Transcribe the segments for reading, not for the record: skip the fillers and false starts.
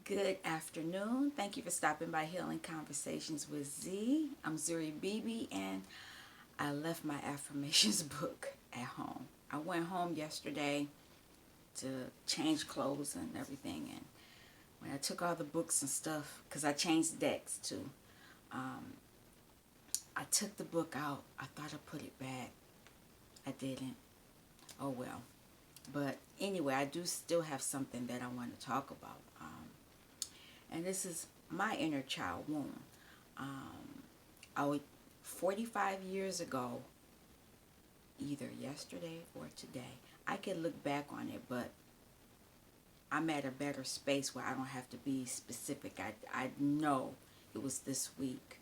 Good afternoon. Thank you for stopping by Healing Conversations with Z. I'm Zuri Bibi, and I left my affirmations book at home. I went home yesterday to change clothes and everything, and when I took all the books and stuff, because I changed decks too, um, I took the book out. I thought I put it back. I didn't. Oh well. But anyway, I do still have something that I want to talk about. And this is my inner child wound. I would 45 years ago, either yesterday or today, I can look back on it, but I'm at a better space where I don't have to be specific. I know it was this week.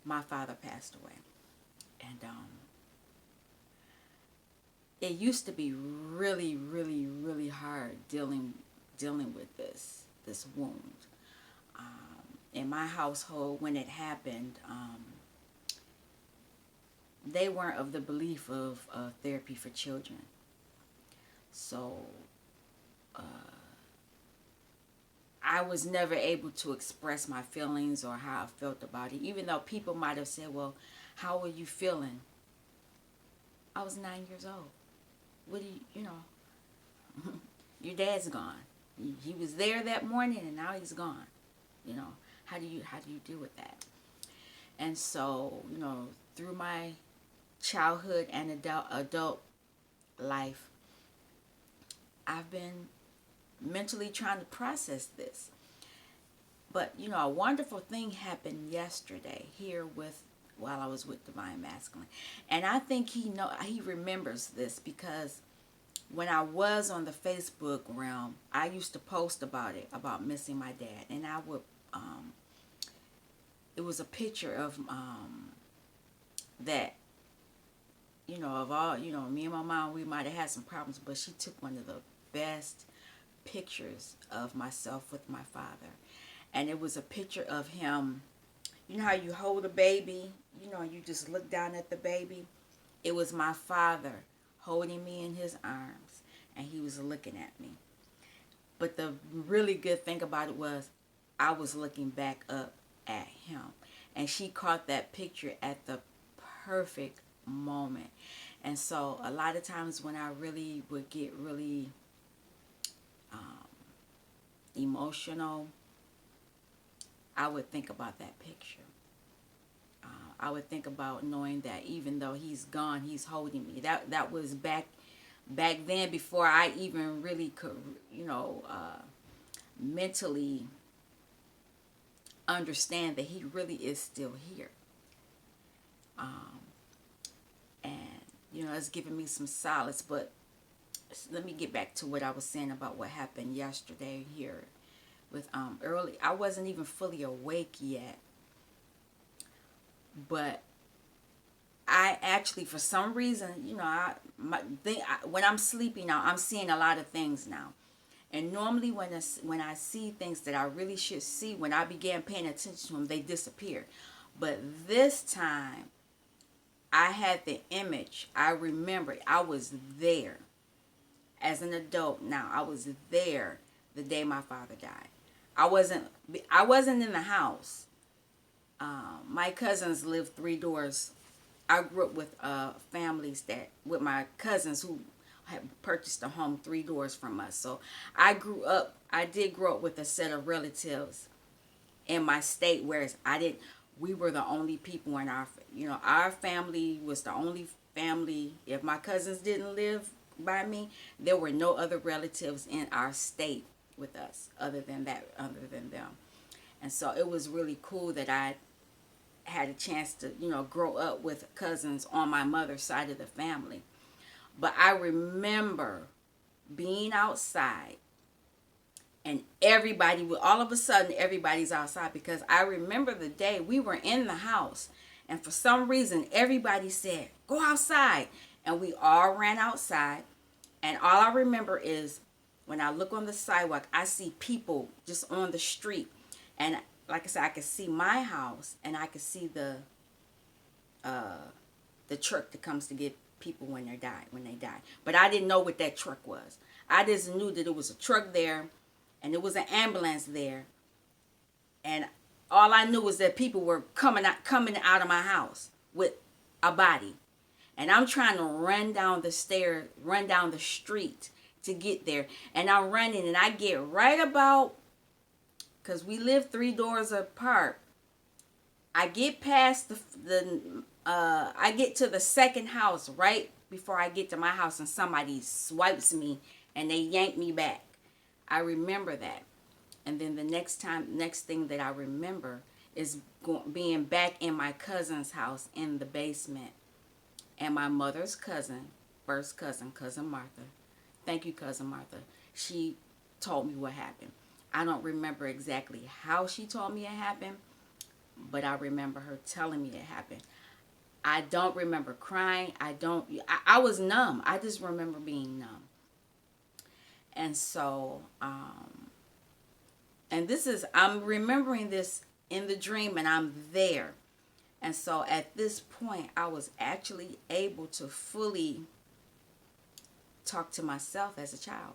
My father passed away, and it used to be really, really, really hard dealing with this wound. In my household, when it happened, they weren't of the belief of therapy for children. So I was never able to express my feelings or how I felt about it, even though people might have said, well, how are you feeling? I was 9 years old. What do you know, your dad's gone. He was there that morning and now he's gone. You know, how do you deal with that? And so, through my childhood and adult life, I've been mentally trying to process this. But a wonderful thing happened yesterday here with while I was with Divine Masculine, and I think he remembers this because when I was on the Facebook realm, I used to post about missing my dad, and I would it was a picture of that of all, me and my mom, we might have had some problems, but she took one of the best pictures of myself with my father. And it was a picture of him. You know how you hold a baby, you just look down at the baby? It was my father holding me in his arms, and he was looking at me. But the really good thing about it was I was looking back up at him. And she caught that picture at the perfect moment. And so a lot of times when I really would get really emotional, I would think about that picture. I would think about knowing that even though he's gone, he's holding me. That was back then, before I even really could, mentally understand that he really is still here. Um, and it's giving me some solace. But let me get back to what I was saying about what happened yesterday here with early. I wasn't even fully awake yet, but I actually, for some reason, when I'm sleeping now, I'm seeing a lot of things now. And normally, when I see things that I really should see, when I began paying attention to them, they disappear. But this time, I had the image. I remembered. I was there as an adult. Now I was there the day my father died. I wasn't. I wasn't in the house. My cousins lived three doors. I grew up with families with my cousins who had purchased a home three doors from us. So I did grow up with a set of relatives in my state, whereas I didn't. We were the only people in our family was the only family. If my cousins didn't live by me, there were no other relatives in our state with us other than them. And so it was really cool that I had a chance to, grow up with cousins on my mother's side of the family. But I remember being outside and all of a sudden, everybody's outside, because I remember the day we were in the house and for some reason, everybody said, go outside. And we all ran outside. And all I remember is when I look on the sidewalk, I see people just on the street. And like I said, I could see my house, and I could see the truck that comes to get people when they die. But I didn't know what that truck was. I just knew that it was a truck there, and there was an ambulance there, and all I knew was that people were coming out of my house with a body. And I'm trying to run down the stairs, run down the street to get there. And I'm running, and I get right about, because we live 3 doors apart. I get past I get to the second house right before I get to my house, and somebody swipes me and they yank me back. I remember that. And then the next thing that I remember is being back in my cousin's house in the basement. And my mother's cousin, first cousin, Cousin Martha. Thank you, Cousin Martha. She told me what happened. I don't remember exactly how she told me it happened, but I remember her telling me it happened. I don't remember crying. I was numb. I just remember being numb. And so, and I'm remembering this in the dream, and I'm there. And so at this point, I was actually able to fully talk to myself as a child.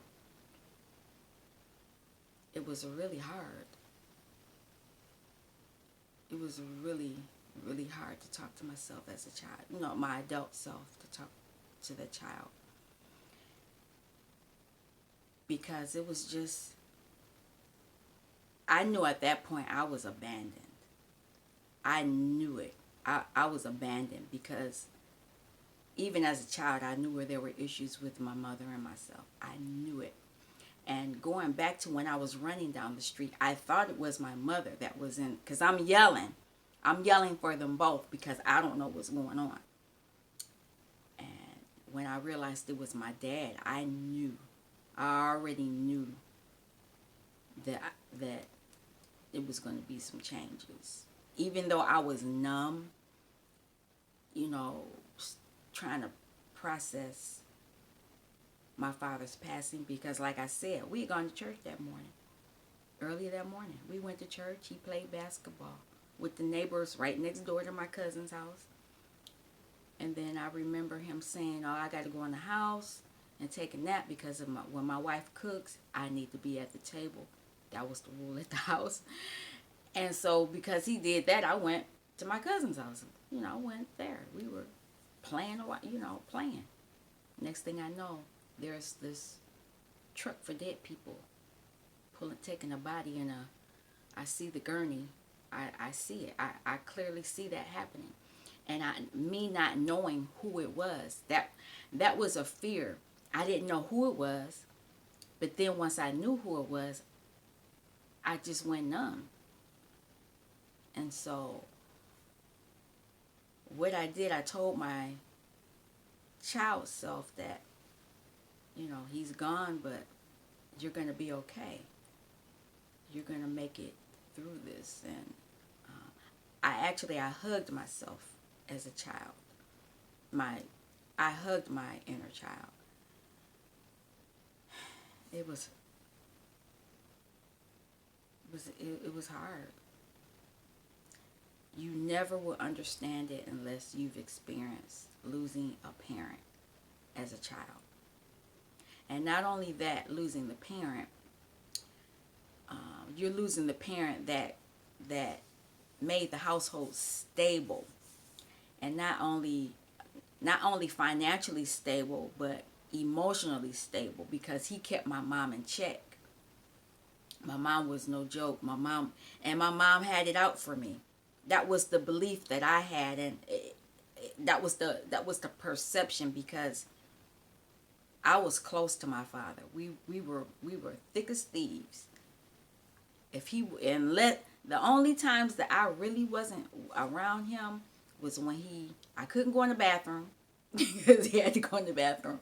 It was really hard. It was really, really hard to talk to myself as a child. You know, my adult self, to talk to the child. Because it was just, I knew at that point I was abandoned. I knew it. I was abandoned because even as a child, I knew where there were issues with my mother and myself. I knew it. And going back to when I was running down the street, I thought it was my mother that was in, because I'm yelling. I'm yelling for them both because I don't know what's going on. And when I realized it was my dad, I already knew that it was going to be some changes. Even though I was numb, you know, trying to process my father's passing, because like I said, we had gone to church that morning. Early that morning, we went to church. He played basketball with the neighbors right next door to my cousin's house. And then I remember him saying, oh, I got to go in the house and take a nap because when my wife cooks, I need to be at the table. That was the rule at the house. And so because he did that, I went to my cousin's house. You know, I went there. We were playing, playing. Next thing I know, there's this truck for dead people taking a body in I see the gurney. I see it. I clearly see that happening. And me not knowing who it was, that was a fear. I didn't know who it was. But then once I knew who it was, I just went numb. And so what I did, I told my child self that, he's gone, but you're going to be okay. You're going to make it through this. And I hugged myself as a child. I hugged my inner child. It was hard. You never will understand it unless you've experienced losing a parent as a child. And not only that, losing the parent, you're losing the parent that made the household stable, and not only financially stable, but emotionally stable, because he kept my mom in check. My mom was no joke. My mom had it out for me. That was the belief that I had, and that was the perception, because I was close to my father. We were thick as thieves. The only times that I really wasn't around him was when I couldn't go in the bathroom because he had to go in the bathroom,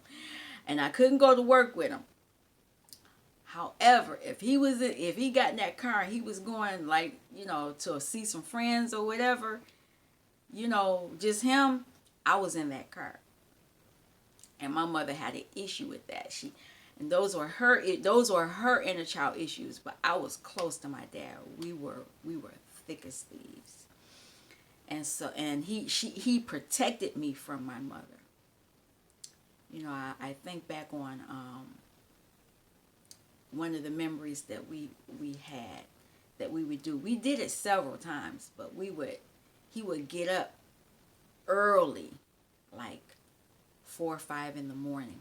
and I couldn't go to work with him. However, if he got in that car and he was going to see some friends or whatever, just him, I was in that car. And my mother had an issue with that. And those were her inner child issues. But I was close to my dad. We were thick as thieves. And he protected me from my mother. I think back on one of the memories that we had that we would do. We did it several times, but he would get up early, like 4 or 5 in the morning,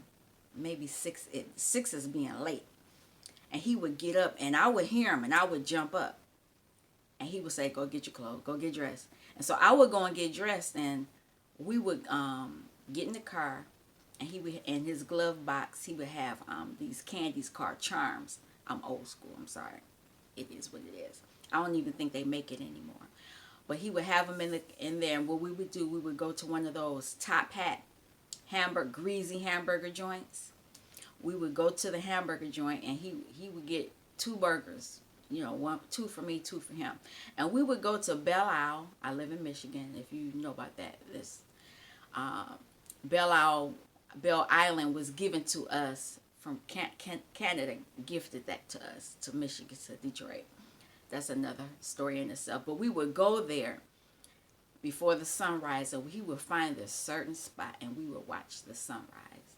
maybe 6. Six is being late, and he would get up, and I would hear him, and I would jump up, and he would say, "Go get your clothes, go get dressed." And so I would go and get dressed, and we would get in the car, and he would, in his glove box, he would have these candies called Charms. I'm old school. I'm sorry. It is what it is. I don't even think they make it anymore. But he would have them in there, and what we would do, we would go to one of those top hat greasy hamburger joints. We would go to the hamburger joint, and he would get 2 burgers. You know, two for me, 2 for him. And we would go to Belle Isle. I live in Michigan, if you know about that. This Belle Island was given to us from Canada, gifted that to us, to Michigan, to Detroit. That's another story in itself. But we would go there before the sunrise, and we would find a certain spot, and we would watch the sunrise.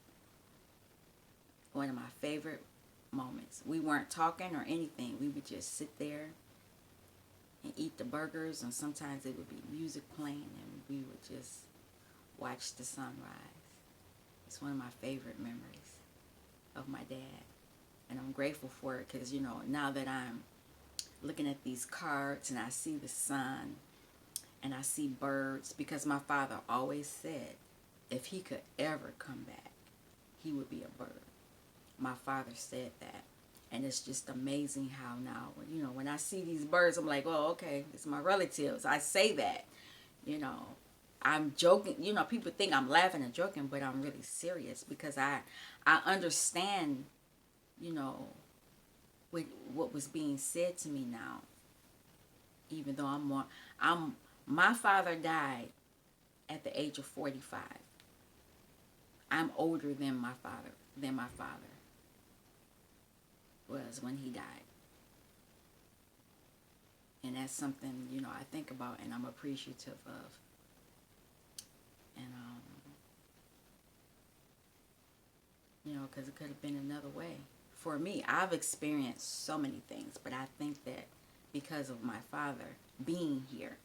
One of my favorite moments. We weren't talking or anything. We would just sit there and eat the burgers, and sometimes it would be music playing, and we would just watch the sunrise. It's one of my favorite memories of my dad, and I'm grateful for it because, you know, now that I'm looking at these cards and I see the sun and I see birds, because my father always said if he could ever come back, he would be a bird. My father said that. And it's just amazing how now, you know, when I see these birds, I'm like, oh, okay, it's my relatives. I say that, you know, I'm joking. You know, people think I'm laughing and joking, but I'm really serious because I understand, you know, what was being said to me now. Even though my father died at the age of 45. I'm older than my father was when he died. And that's something, you know, I think about and I'm appreciative of. And, you know, because it could have been another way. For me, I've experienced so many things, but I think that because of my father being here,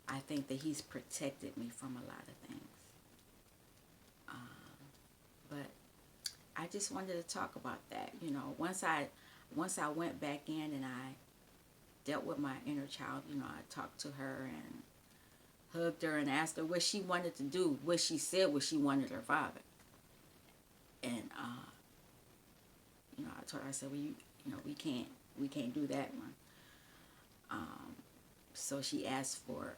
I think that he's protected me from a lot of things. But I just wanted to talk about that. You know, once I went back in and I dealt with my inner child, you know, I talked to her and hugged her and asked her what she wanted to do. What she said was she wanted her father. And you know, I told her, I said, well, you know, we can't do that one. So she asked for,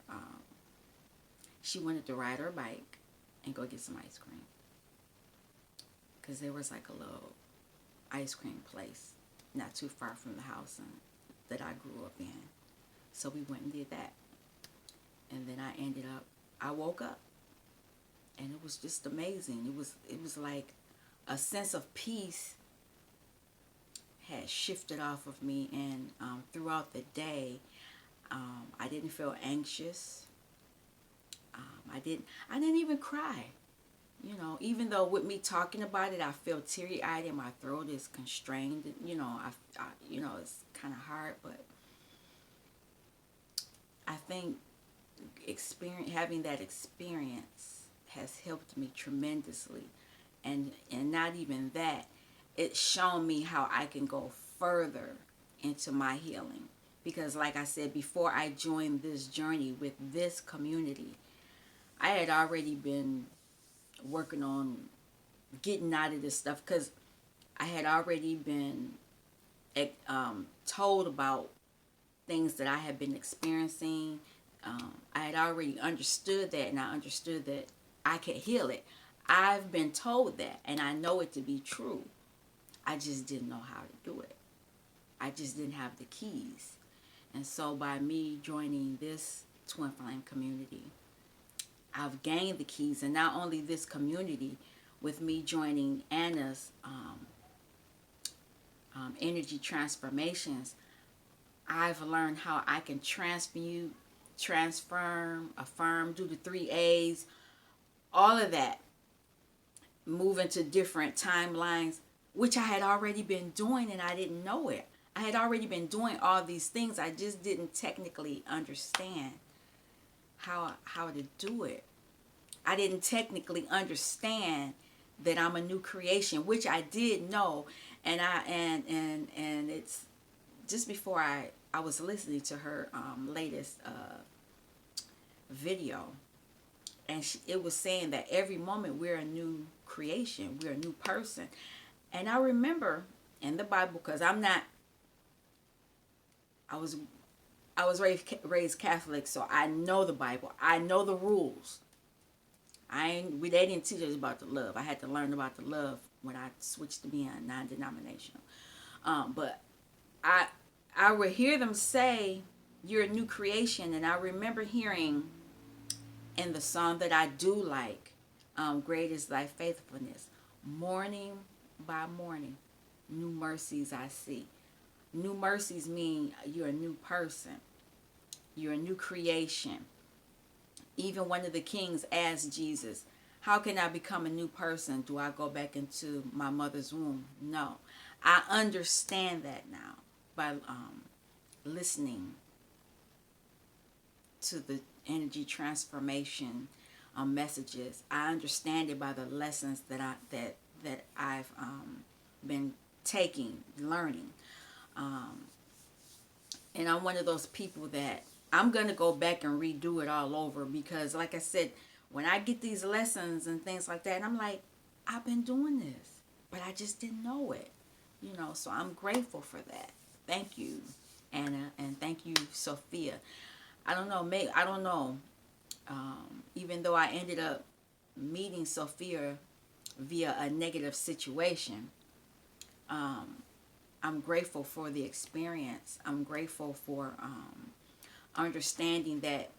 she wanted to ride her bike and go get some ice cream. Because there was like a little ice cream place not too far from the house that I grew up in. So we went and did that. And then I woke up. And it was just amazing. It was like a sense of peace had shifted off of me. And throughout the day, I didn't feel anxious. I didn't even cry. You know, even though with me talking about it, I feel teary-eyed and my throat is constrained. You know, you know, it's kind of hard, but I think having that experience has helped me tremendously, and not even that, it's shown me how I can go further into my healing. Because, like I said, before I joined this journey with this community, I had already been working on getting out of this stuff because I had already been told about things that I had been experiencing. I had already understood that, and I understood that I could heal it. I've been told that, and I know it to be true. I just didn't know how to do it. I just didn't have the keys. And so by me joining this Twin Flame community, I've gained the keys. And not only this community, with me joining Anna's energy transformations, I've learned how I can transmute, transform, affirm, do the 3 A's, all of that, move into different timelines. which I had already been doing and I didn't know it. I had already been doing all these things. I just didn't technically understand how to do it. I didn't technically understand that I'm a new creation, which I did know. And and it's just before I was listening to her latest video, and it was saying that every moment we're a new creation, we're a new person. And I remember in the Bible, because I was I was raised Catholic, so I know the Bible. I know the rules. They didn't teach us about the love. I had to learn about the love when I switched to being non-denominational. But I I would hear them say, "You're a new creation," and I remember hearing in the song that I do like, "Great is Thy faithfulness, morning by morning, new mercies I see." New mercies mean you're a new person. You're a new creation. Even one of the kings asked Jesus, "How can I become a new person? Do I go back into my mother's womb?" No. I understand that now by listening to the energy transformation messages. I understand it by the lessons that I've been taking, learning. Um, and I'm one of those people that I'm going to go back and redo it all over, because like I said, when I get these lessons and things like that, I'm like, I've been doing this, but I just didn't know it, so I'm grateful for that. Thank you, Anna, and thank you, Sophia. I don't know, maybe, I don't know. Even though I ended up meeting Sophia via a negative situation, um, I'm grateful for the experience. I'm grateful for understanding that,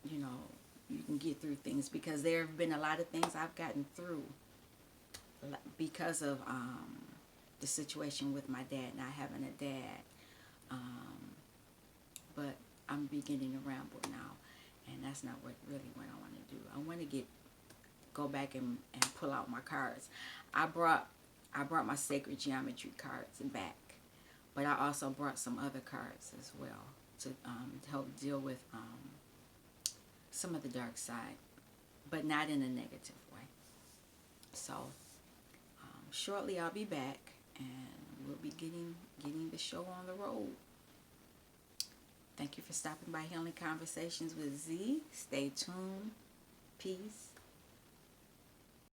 you know, you can get through things, because there have been a lot of things I've gotten through because of the situation with my dad, not having a dad. But I'm beginning to ramble now, and that's not what I want to do. I want to go back and pull out my cards. I brought my sacred geometry cards back, but I also brought some other cards as well to help deal with some of the dark side, but not in a negative way. So shortly I'll be back, and we'll be getting the show on the road. Thank you for stopping by Healing Conversations with Z. Stay tuned. Peace.